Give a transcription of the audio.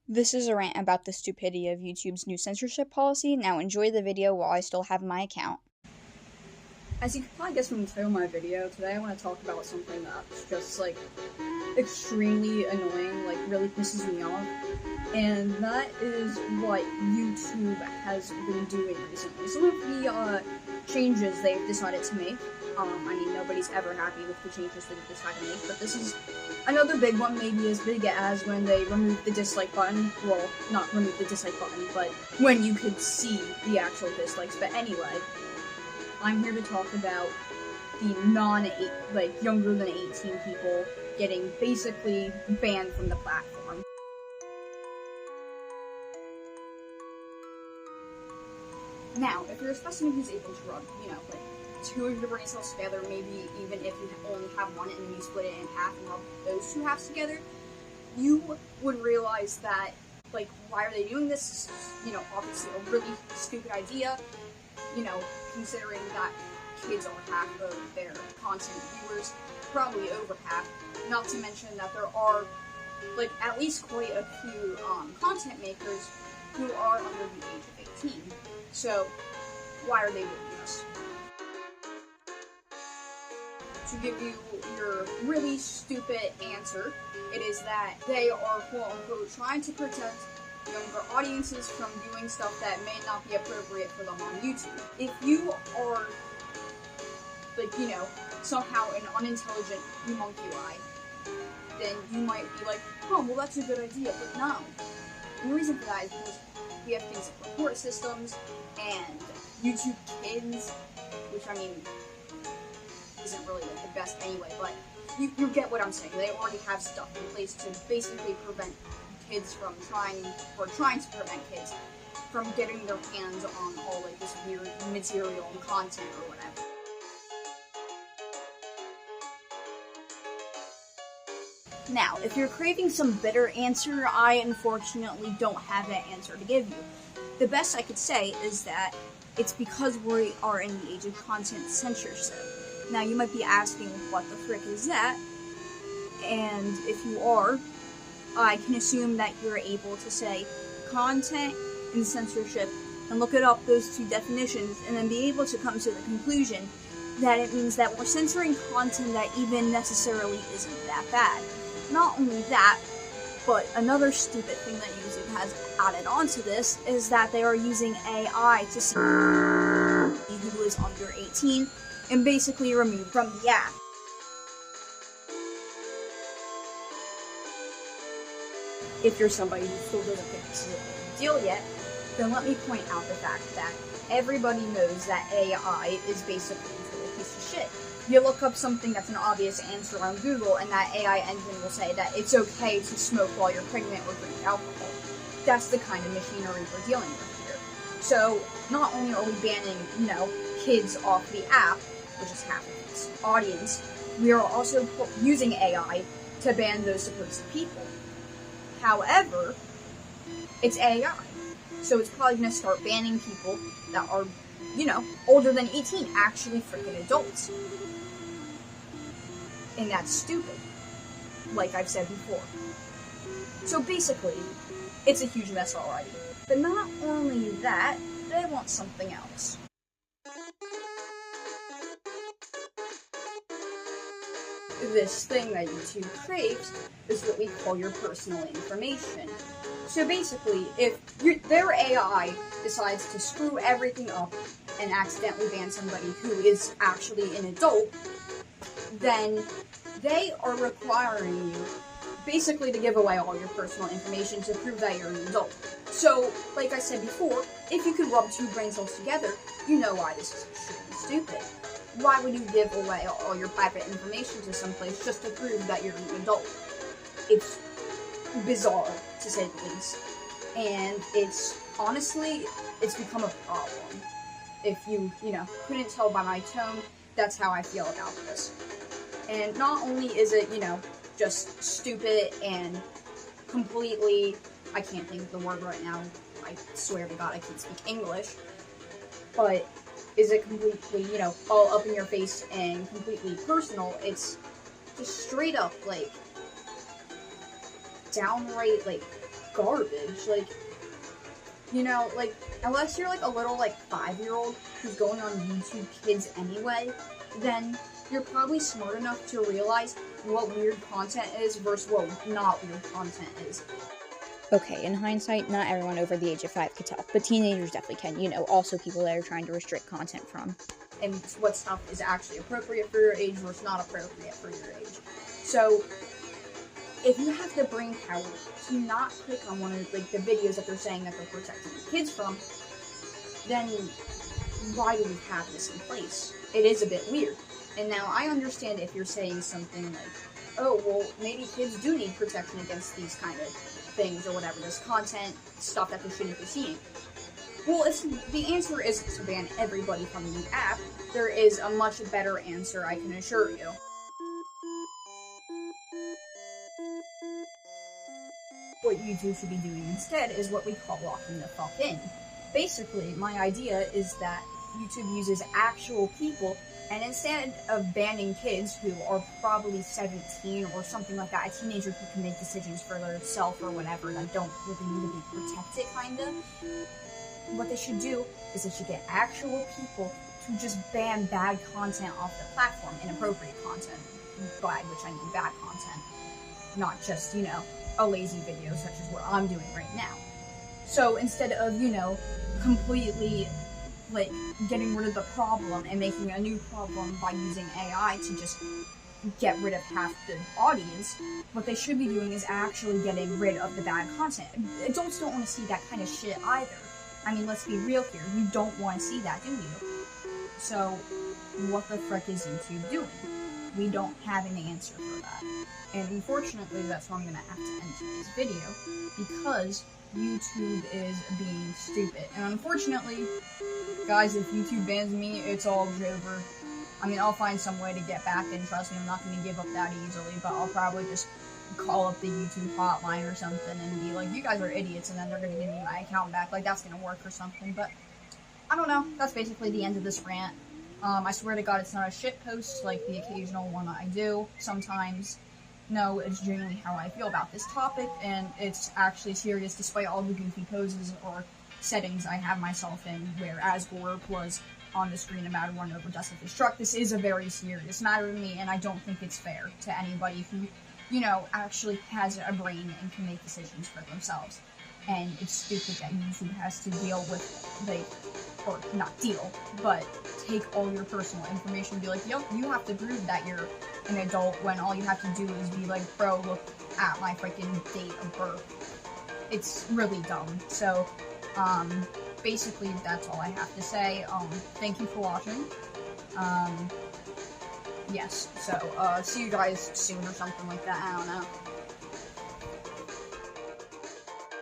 This is a rant about the stupidity of YouTube's new censorship policy. Now enjoy the video while I still have my account. As you can probably guess from the title of my video, today I want to talk about something that's just, extremely annoying, really pisses me off, and that is what YouTube has been doing recently. Some of the, changes they've decided to make, nobody's ever happy with the changes they've decided to make, but this is another big one, maybe as big as when they removed the dislike button. Well, not remove the dislike button, but when you could see the actual dislikes. But anyway, I'm here to talk about the younger than 18 people getting basically banned from the platform. Now, if you're a specimen who's able to rub, two of your brain cells together, maybe even if you only have one and you split it in half and rub those two halves together, you would realize that, why are they doing this? Obviously a really stupid idea, considering that kids are half of their content viewers, probably over half, not to mention that there are, at least quite a few, content makers who are under the age of 18. So, why are they doing this? To give you your really stupid answer, it is that they are quote-unquote trying to protect younger audiences from doing stuff that may not be appropriate for them on YouTube. If you are, somehow an unintelligent homunculi, then you might be like, oh, well that's a good idea, but no. And the reason for that is because we have things like report systems and YouTube Kids, which isn't really the best anyway, but you get what I'm saying. They already have stuff in place to basically prevent kids from trying to prevent kids from getting their hands on all this weird material and content or whatever. Now, if you're craving some bitter answer, I unfortunately don't have that answer to give you. The best I could say is that it's because we are in the age of content censorship. Now, you might be asking, what the frick is that? And if you are, I can assume that you're able to say content and censorship and look it up, those two definitions, and then be able to come to the conclusion that it means that we're censoring content that even necessarily isn't that bad. Not only that, but another stupid thing that YouTube has added onto this is that they are using AI to see who is under 18 and basically removed from the app. If you're somebody who still doesn't think this is a big deal yet, then let me point out the fact that everybody knows that AI is basically a total piece of shit. You look up something that's an obvious answer on Google, and that AI engine will say that it's okay to smoke while you're pregnant or drink alcohol. That's the kind of machinery we're dealing with here. So, not only are we banning, kids off the app, which is half of its audience, we are also using AI to ban those supposed people. However, it's AI, so it's probably going to start banning people that are, older than 18, actually freaking adults. And that's stupid, like I've said before. So basically, it's a huge mess already. But not only that, they want something else. This thing that YouTube craves is what we call your personal information. So basically, if their AI decides to screw everything up and accidentally ban somebody who is actually an adult, then they are requiring you basically to give away all your personal information to prove that you're an adult. So, like I said before, if you can rub two brain cells together, you know why this is extremely stupid. Why would you give away all your private information to someplace just to prove that you're an adult? It's bizarre, to say the least. And honestly, it's become a problem. If you, couldn't tell by my tone, that's how I feel about this. And not only is it, just stupid and completely, I can't think of the word right now, I swear to God I can't speak English, but is it completely, all up in your face and completely personal? It's just straight up, downright, garbage. Like, you know, like, unless you're like a little like 5-year-old who's going on YouTube Kids anyway, then you're probably smart enough to realize what weird content is versus what not weird content is. Okay, in hindsight, not everyone over the age of 5 could tell, but teenagers definitely can. You know, also people that are trying to restrict content from. And what stuff is actually appropriate for your age versus not appropriate for your age. So, if you have the brain power to not click on one of like the videos that they're saying that they're protecting kids from, then why do we have this in place? It is a bit weird. And now I understand if you're saying something like, oh, well, maybe kids do need protection against these kind of things or whatever, this content, stuff that they shouldn't be seeing. Well, if the answer isn't to ban everybody from the app, there is a much better answer, I can assure you. What YouTube should be doing instead is what we call locking the fuck in. Basically, my idea is that YouTube uses actual people, and instead of banning kids who are probably 17 or something like that, a teenager who can make decisions for themselves or whatever that don't really need to be protected, kind of, what they should do is they should get actual people to just ban bad content off the platform, inappropriate content, by which I mean bad content, not just, you know, a lazy video such as what I'm doing right now. So instead of, you know, completely like getting rid of the problem and making a new problem by using AI to just get rid of half the audience, what they should be doing is actually getting rid of the bad content. Adults don't want to see that kind of shit either. I mean, let's be real here. You don't want to see that, do you? So, what the frick is YouTube doing? We don't have an answer for that. And unfortunately, that's where I'm going to have to end today's video, because YouTube is being stupid. And unfortunately, guys, if YouTube bans me, it's all over. I mean, I'll find some way to get back, and trust me, I'm not going to give up that easily, but I'll probably just call up the YouTube hotline or something and be like, you guys are idiots, and then they're going to give me my account back. Like, that's going to work or something, but I don't know. That's basically the end of this rant. I swear to God, it's not a shit post like the occasional one I do sometimes. No, it's genuinely how I feel about this topic, and it's actually serious despite all the goofy poses or settings I have myself in, where as Gorp was on the screen about to run over Justice's truck. This is a very serious matter to me, and I don't think it's fair to anybody who, you know, actually has a brain and can make decisions for themselves. And it's stupid that YouTube has to deal with, like, or not deal, but take all your personal information and be like, yo, you have to prove that you're an adult, when all you have to do is be like, bro, look at my freaking date of birth. It's really dumb. So, basically, that's all I have to say. Thank you for watching. Yes, so, see you guys soon or something like that, I don't know.